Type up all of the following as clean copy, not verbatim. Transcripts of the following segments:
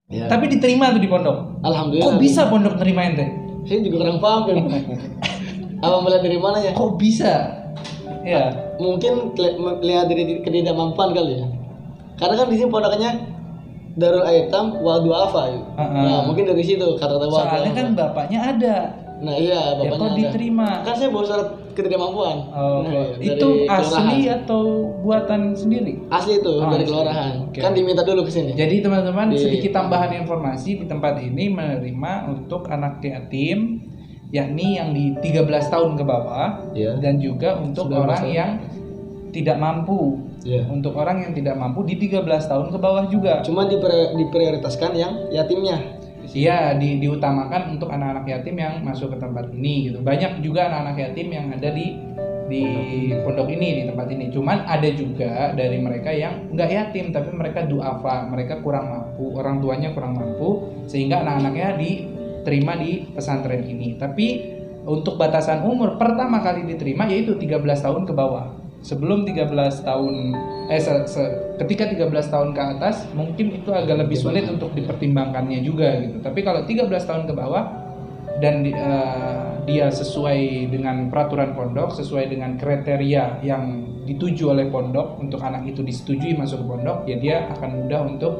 Ya. Tapi diterima tuh di pondok. Alhamdulillah. Kok bisa pondok nerima ente? Saya juga kurang paham kan. Apa melihat dari mana ya? Kok bisa? Ya. Mungkin lihat dari ketidakmampuan kali ya. Karena kan di sini pondoknya Darul Aitam wa Du'afa ya. Nah, mungkin dari situ kata-kata wa Soalnya kan bapaknya ada. Nah iya, Ya bapaknya kok ada. diterima? Kan saya bawa surat ketidakmampuan. Oh, Nah, itu dari asli kelurahan. atau buatan sendiri? Asli itu dari Asli. kelurahan. Oke. Kan diminta dulu ke sini. Jadi teman-teman Di- sedikit tambahan informasi, di tempat ini menerima untuk anak yatim yakni yang di 13 tahun ke bawah Iya. dan juga untuk 19 orang tahun. yang tidak mampu. Iya. Untuk orang yang tidak mampu di 13 tahun ke bawah juga. Cuma diprioritaskan yang yatimnya. Iya, diutamakan untuk anak-anak yatim yang masuk ke tempat ini gitu. Banyak juga anak-anak yatim yang ada di pondok ini, di tempat ini. Cuman ada juga dari mereka yang enggak yatim tapi mereka duafa, mereka kurang mampu, orang tuanya kurang mampu sehingga anak-anaknya diterima di pesantren ini. Tapi untuk batasan umur pertama kali diterima yaitu 13 tahun ke bawah. Sebelum 13 tahun ketika 13 tahun ke atas mungkin itu agak lebih sulit untuk dipertimbangkannya juga gitu. Tapi kalau 13 tahun ke bawah dan dia sesuai dengan peraturan pondok, sesuai dengan kriteria yang dituju oleh pondok untuk anak itu disetujui masuk ke pondok, ya dia akan mudah untuk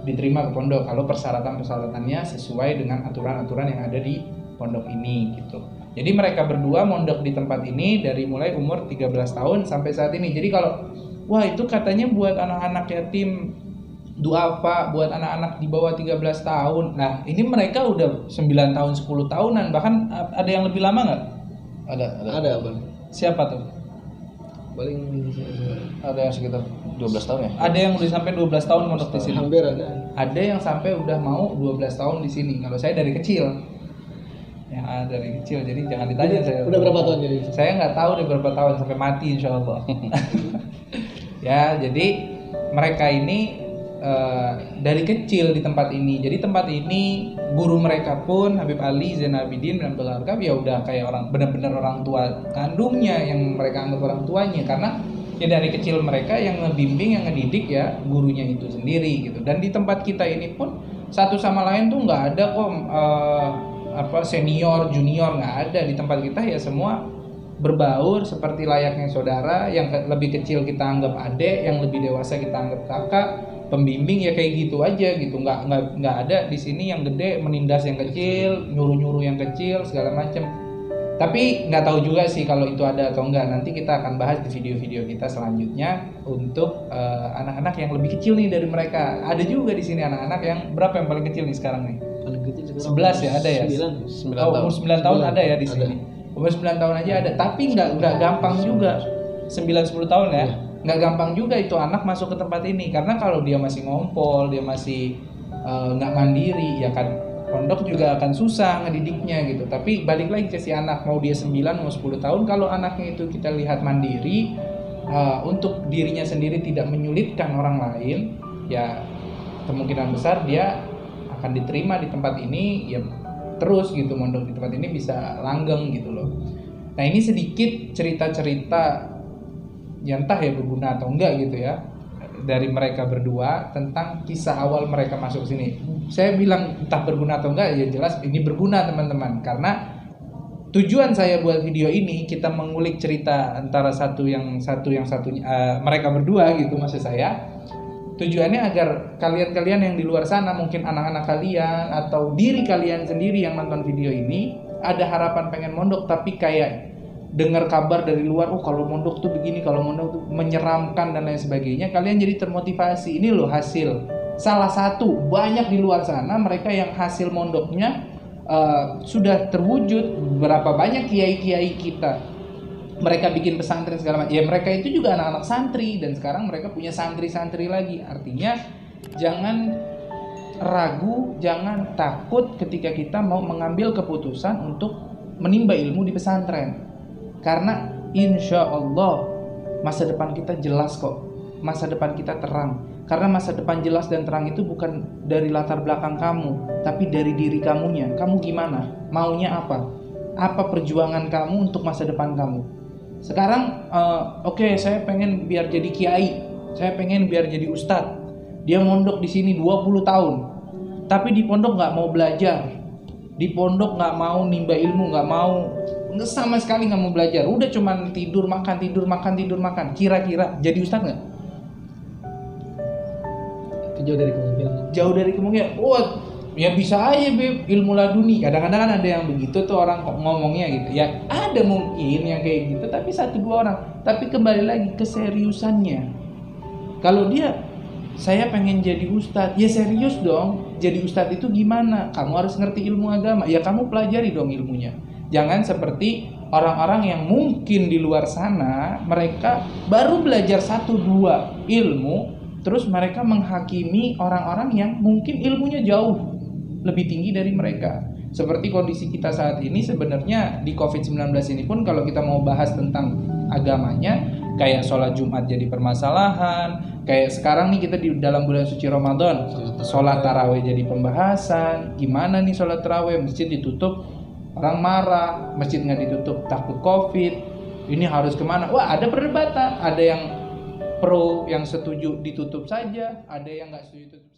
diterima ke pondok kalau persyaratan-persyaratannya sesuai dengan aturan-aturan yang ada di pondok ini gitu. Jadi mereka berdua mondok di tempat ini dari mulai umur 13 tahun sampai saat ini. Jadi kalau wah itu katanya buat anak-anak yatim duafa, buat anak-anak di bawah 13 tahun. Nah, ini mereka udah 9 tahun, 10 tahunan, bahkan ada yang lebih lama nggak? Ada Bang. Siapa tuh? Paling Ada yang sekitar 12 tahun ya? Ada yang udah sampai 12 tahun mondok di sini. hampir ada. Ada yang sampai udah mau 12 tahun di sini. Kalau saya dari kecil. Ya, dari kecil. Jadi jangan ditanya saya. Udah berapa tahun jadi? Saya nggak tahu udah berapa tahun sampai mati insya Allah. Ya, jadi mereka ini dari kecil di tempat ini. Jadi tempat ini guru mereka pun Habib Ali Zainabidin bin Abdul Arkab ya udah kayak orang benar-benar orang tua kandungnya yang mereka anggap orang tuanya karena ya dari kecil mereka yang ngebimbing, yang ngedidik ya gurunya itu sendiri gitu. Dan di tempat kita ini pun satu sama lain tuh nggak ada kok senior junior, nggak ada. Di tempat kita ya semua berbaur seperti layaknya saudara. Yang lebih kecil kita anggap adik, yang lebih dewasa kita anggap kakak, pembimbing ya kayak gitu aja gitu. Nggak ada di sini yang gede menindas yang kecil, nyuruh yang kecil segala macam. Tapi nggak tahu juga sih kalau itu ada atau enggak. Nanti kita akan bahas di video-video kita selanjutnya untuk anak-anak yang lebih kecil nih dari mereka. Ada juga di sini anak-anak yang berapa yang paling kecil nih sekarang nih? Paling kecil 11 ya ada ya? 9 Umur 9 tahun ada ya di Ada. sini. Umur 9 tahun aja ada, tapi nggak gampang juga. 9-10 tahun ya. Nggak gampang juga itu anak masuk ke tempat ini karena kalau dia masih ngompol, dia masih nggak mandiri ya kan pondok juga akan susah ngedidiknya gitu. Tapi balik lagi ke si anak, mau dia 9 mau 10 tahun, kalau anaknya itu kita lihat mandiri, untuk dirinya sendiri tidak menyulitkan orang lain, ya kemungkinan besar dia akan diterima di tempat ini ya terus gitu, mondok di tempat ini bisa langgeng gitu loh. Nah ini sedikit cerita-cerita yang entah ya berguna atau enggak gitu ya dari mereka berdua tentang kisah awal mereka masuk sini. Saya bilang entah berguna atau enggak ya jelas ini berguna teman-teman, karena tujuan saya buat video ini kita mengulik cerita antara satunya mereka berdua gitu maksud saya. Tujuannya agar kalian-kalian yang di luar sana, mungkin anak-anak kalian atau diri kalian sendiri yang nonton video ini ada harapan pengen mondok tapi kayak dengar kabar dari luar, oh kalau mondok tuh begini, kalau mondok tuh menyeramkan dan lain sebagainya, kalian jadi termotivasi. Ini loh hasil salah satu banyak di luar sana mereka yang hasil mondoknya sudah terwujud. Berapa banyak kiai-kiai kita mereka bikin pesantren segala macam. Ya mereka itu juga anak-anak santri dan sekarang mereka punya santri-santri lagi. Artinya jangan ragu, jangan takut ketika kita mau mengambil keputusan untuk menimba ilmu di pesantren. Karena insya Allah masa depan kita jelas kok. Masa depan kita terang. Karena masa depan jelas dan terang itu bukan dari latar belakang kamu, tapi dari diri kamunya. Kamu gimana? Maunya apa? Apa perjuangan kamu untuk masa depan kamu? Sekarang oke, saya pengen biar jadi kiai, saya pengen biar jadi ustadz. Dia mondok di sini 20 tahun. tapi di pondok nggak mau belajar, di pondok nggak mau nimba ilmu, nggak mau, nggak sama sekali nggak mau belajar, udah cuman tidur makan. Kira-kira jadi ustadz nggak? Itu jauh dari kemungkinan. Jauh dari kemungkinan. Wah, ya bisa aja Beb, ilmu laduni. Kadang-kadang kan ada yang begitu tuh orang ngomongnya gitu. Ya ada mungkin yang kayak gitu, tapi 1-2 orang. Tapi kembali lagi keseriusannya. Kalau dia, saya pengen jadi ustadz, ya serius dong. Jadi ustadz itu gimana? Kamu harus ngerti ilmu agama. Ya kamu pelajari dong ilmunya. Jangan seperti orang-orang yang mungkin di luar sana, mereka baru belajar 1-2 ilmu, terus mereka menghakimi orang-orang yang mungkin ilmunya jauh lebih tinggi dari mereka. Seperti kondisi kita saat ini sebenarnya di COVID-19 ini pun kalau kita mau bahas tentang agamanya, kayak sholat Jumat jadi permasalahan, kayak sekarang nih kita di dalam bulan suci Ramadan, sholat tarawih jadi pembahasan. Gimana nih sholat tarawih, masjid ditutup, orang marah, masjid nggak ditutup takut COVID, ini harus kemana? Wah, ada perdebatan, ada yang pro, yang setuju ditutup saja, ada yang nggak setuju tutup.